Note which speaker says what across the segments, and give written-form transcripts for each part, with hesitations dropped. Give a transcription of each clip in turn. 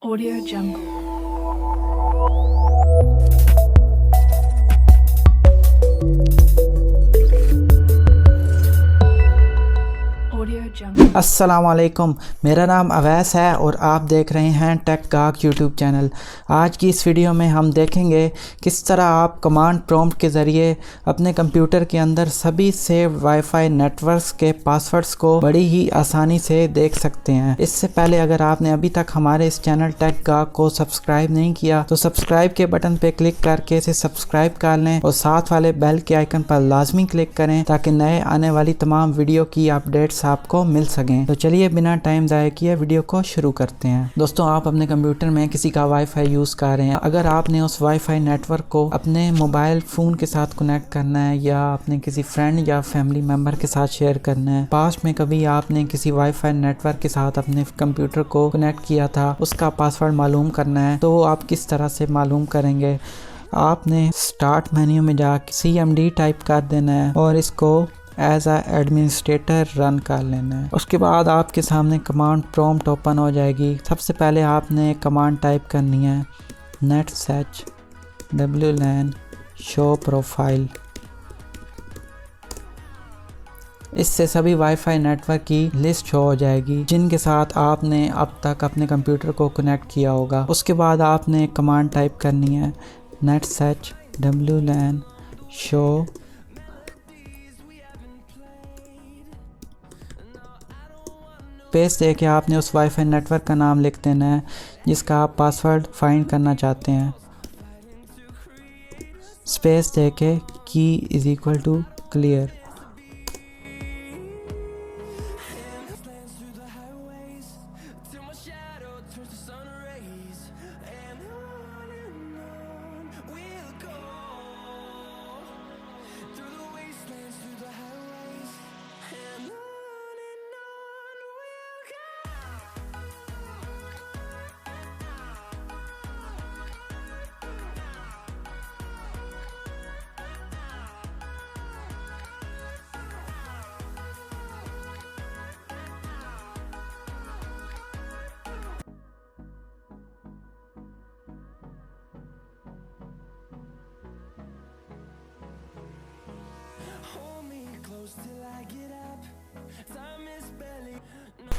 Speaker 1: Audio Jungle.
Speaker 2: अस्सलामुअलैकुम, मेरा नाम अवैस है और आप देख रहे हैं टेक गाक यूट्यूब चैनल। आज की इस वीडियो में हम देखेंगे किस तरह आप कमांड प्रॉम्प्ट के ज़रिए अपने कंप्यूटर के अंदर सभी सेव्ड वाईफाई नेटवर्क्स के पासवर्ड्स को बड़ी ही आसानी से देख सकते हैं। इससे पहले अगर आपने अभी तक हमारे इस चैनल टेक गाक को सब्सक्राइब नहीं किया तो सब्सक्राइब के बटन पर क्लिक करके इसे सब्सक्राइब कर लें और साथ वाले बेल के आइकन पर लाजमी क्लिक करें ताकि नए आने वाली तमाम वीडियो की अपडेट्स आपको मिल सकें। तो चलिए बिना टाइम ज़ाया किए वीडियो को शुरू करते हैं। दोस्तों, आप अपने कंप्यूटर में किसी का वाईफाई यूज़ कर रहे हैं। अगर आपने उस वाईफाई नेटवर्क को अपने मोबाइल फ़ोन के साथ कनेक्ट करना है या अपने किसी फ्रेंड या फैमिली मेम्बर के साथ शेयर करना है, पास्ट में कभी आपने किसी वाईफाई नेटवर्क के साथ अपने कंप्यूटर को कनेक्ट किया था, उसका पासवर्ड मालूम करना है, तो आप किस तरह से मालूम करेंगे? आपने स्टार्ट मेन्यू में जाकर CMD टाइप कर देना है और इसको एज आ एडमिनिस्ट्रेटर रन कर लेना है। उसके बाद आपके सामने कमांड प्रॉम्प्ट ओपन हो जाएगी। सबसे पहले आपने कमांड टाइप करनी है net search wlan show profile. इससे सभी वाईफाई नेटवर्क की लिस्ट शो हो जाएगी जिनके साथ आपने अब तक अपने कंप्यूटर को कनेक्ट किया होगा। उसके बाद आपने कमांड टाइप करनी है net search wlan show space दे के आपने उस वाईफाई नेटवर्क का नाम लिख देना है जिसका आप पासवर्ड फाइंड करना चाहते हैं। स्पेस दे के की इज इक्वल टू क्लियर।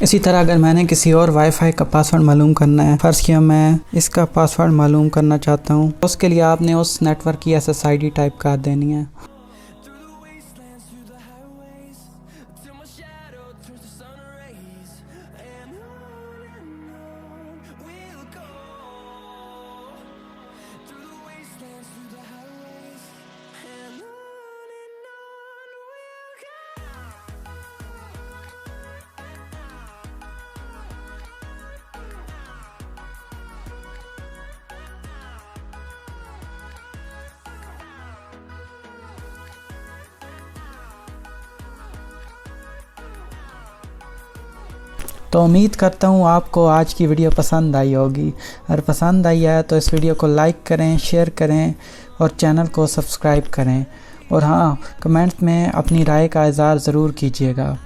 Speaker 2: इसी तरह अगर मैंने किसी और वाईफाई का पासवर्ड मालूम करना है, फर्ज किया मैं इसका पासवर्ड मालूम करना चाहता हूँ, उसके लिए आपने उस नेटवर्क की SSID टाइप कर देनी है। तो उम्मीद करता हूँ आपको आज की वीडियो पसंद आई होगी। अगर पसंद आई है तो इस वीडियो को लाइक करें, शेयर करें और चैनल को सब्सक्राइब करें। और हाँ, कमेंट्स में अपनी राय का इज़हार ज़रूर कीजिएगा।